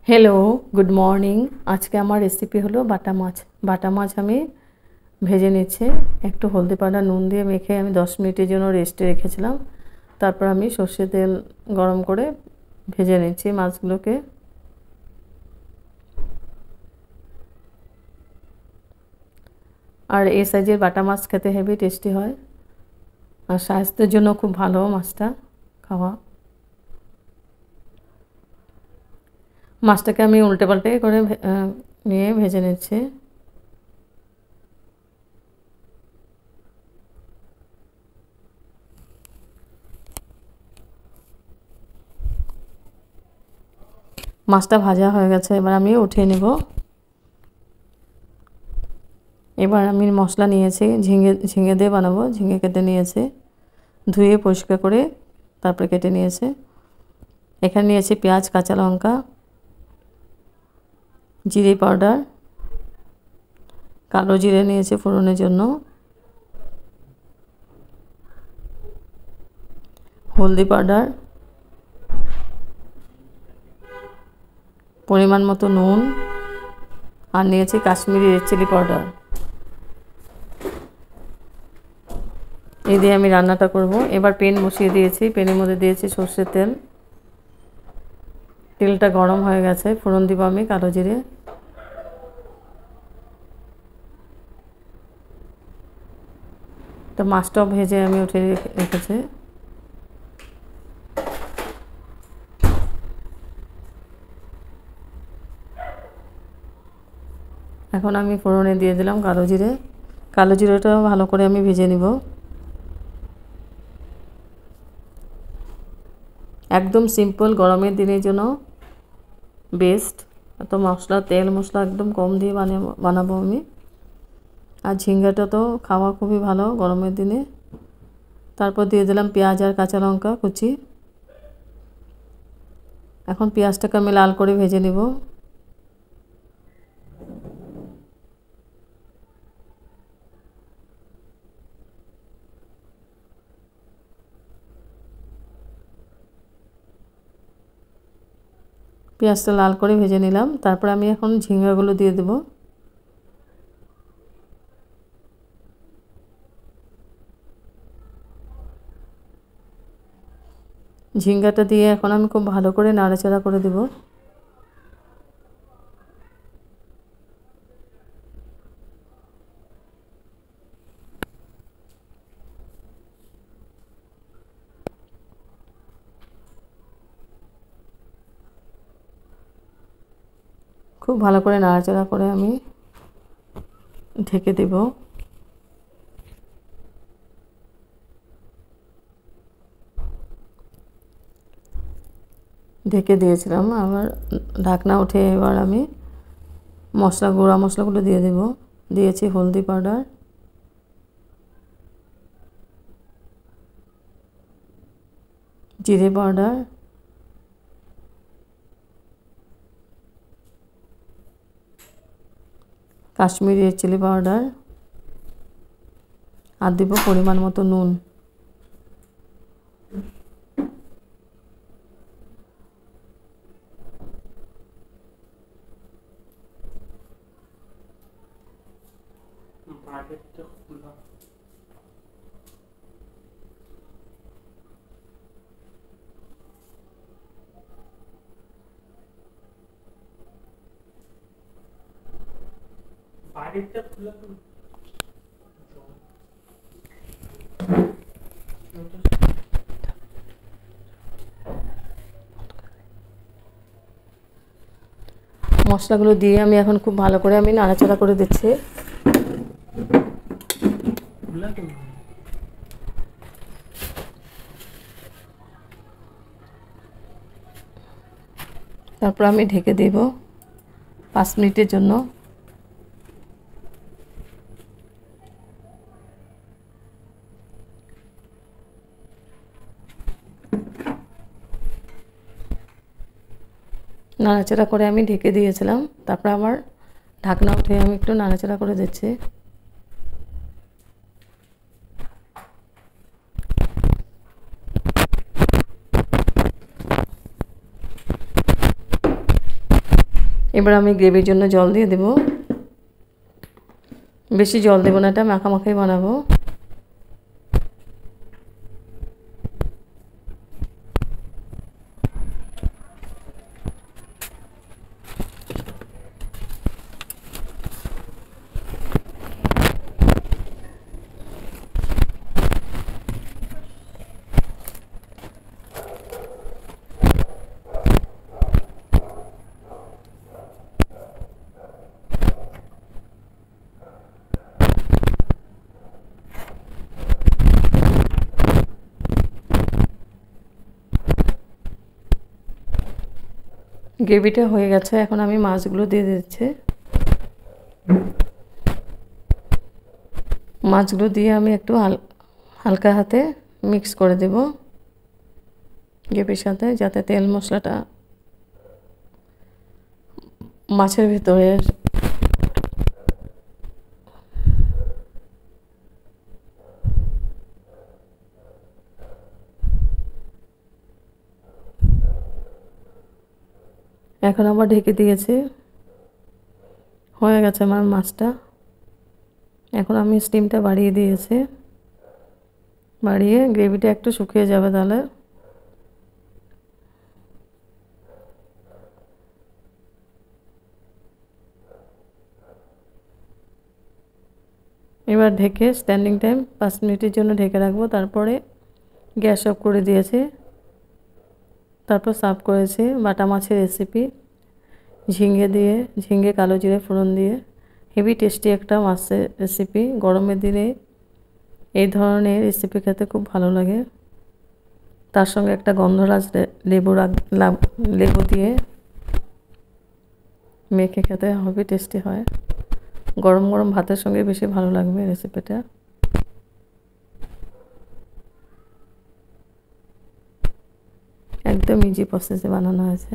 Hello good morning. आज के आमार रेसिपि हलो बाटा माछ। बाटा माछ आमी भेजे निচ্ছি एकटू हल्दी पाउडार नुन दिए मेखे आमी 10 मिनिटेर जोन्नो रेस्टे रेखेछिलाम। तारपर आमी सर्षेर तेल गरम करे भेजे निচ্ছি माछगुलोके। और ए साइजेर बाटा माछ खेते हेबি टेस्टी हय और स्वास्थ्येर जोन्नो खूब भालो माछटा खावा। माछटाके आमी उल्टे पाल्टे करे निये भेजे निচ্ছি। माछटा भाजा हये गेছে, এবার আমি উঠিয়ে নেব। এবার আমি মশলা নিয়েছি, ঝিঙে দিয়ে বানাবো। ঝিঙে কেটে নিয়েছি, ধুয়ে পরিষ্কার করে তারপর কেটে নিয়েছি। এখানে নিয়েছি পেঁয়াজ, কাঁচা লঙ্কা, জিরে পাউডার, কালো জিরে নিয়েছি ফোড়নের জন্য, হলদি পাউডার, পরিমাণ মতো নুন আর নিয়েছি কাশ্মীরি রেড চিলি পাউডার। এই দিয়ে আমি রান্নাটা করব। এবার পেন বসিয়ে দিয়েছি, পেনের মধ্যে দিয়েছি সরষের তেল। তেলটা গরম হয়ে গেছে, ফোড়ন দিব আমি কালো জিরে। তো মাছটাও ভেজে আমি উঠিয়ে রেখেছি। এখন আমি ফোড়নে দিয়ে দিলাম কালো জিরে। কালো জিরেটাও ভালো করে আমি ভেজে নিব। একদম সিম্পল, গরমের দিনের জন্য বেস্ট। এত মশলা, তেল মশলা একদম কম দিয়ে বানাবো আমি। আর ঝিঙ্গাটা তো খাওয়া খুবই ভালো গরমের দিনে। তারপর দিয়ে দিলাম পেঁয়াজ আর কাঁচা লঙ্কা কুচি। এখন পেঁয়াজটাকে আমি লাল করে ভেজে নিব। পেঁয়াজটা লাল করে ভেজে নিলাম। তারপর আমি এখন ঝিঙ্গাগুলো দিয়ে দেব। ঝিঙ্গাটা দিয়ে এখন আমি খুব ভালো করে নাড়াচাড়া করে দেব। খুব ভালো করে নাড়াচাড়া করে আমি ঢেকে দেব। ঢেকে দিয়েছিলাম, আবার ঢাকনা উঠে এবার আমি গুঁড়া মশলাগুলো দিয়ে দেব। দিয়েছি হলদি পাউডার, জিরে powder, Kashmiri red chilli powder আর দেব পরিমাণ মতো নুন। মশলাগুলো দিয়ে আমি এখন খুব ভালো করে আমি নাড়াচাড়া করে দিচ্ছি। তারপর আমি ঢেকে দেব 5 মিনিটের জন্য। নাড়াচাড়া করে আমি ঢেকে দিয়েছিলাম। তারপর আবার ঢাকনা উঠে আমি একটু নাড়াচাড়া করে দিচ্ছি। এবার আমি গ্রেভির জন্য জল দিয়ে দেব। বেশি জল দেব না, এটা মাখামাখাই বানাবো। গ্রেভিটা হয়ে গেছে, এখন আমি মাছগুলো দিয়ে দিচ্ছি। মাছগুলো দিয়ে আমি একটু হালকা হাতে মিক্স করে দেব গ্রেভির সাথে, যাতে তেল মশলাটা মাছের ভিতরে এখন আবার ঢেকে দিয়েছি। হয়ে গেছে আমার মাছটা। এখন আমি স্টিমটা বাড়িয়ে দিয়েছি, বাড়িয়ে গ্রেভিটা একটু শুকিয়ে যাবে তাহলে। এবার ঢেকে স্ট্যান্ডিং টাইম 5 মিনিটের জন্য ঢেকে রাখবো। তারপরে গ্যাস অফ করে দিয়েছি। তারপর সার্ভ করেছি বাটা মাছের রেসিপি, ঝিঙে কালো জিরে ফোড়ন দিয়ে। হেভি টেস্টি একটা মাছের রেসিপি। গরমের দিনে এই ধরনের রেসিপি খেতে খুব ভালো লাগে। তার সঙ্গে একটা গন্ধরাজ লেবু দিয়ে মেখে খেতে হেভি টেস্টি হয়। গরম গরম ভাতের সঙ্গে বেশি ভালো লাগবে রেসিপিটা। একদম ইজি প্রসেসে বানানো হয়েছে।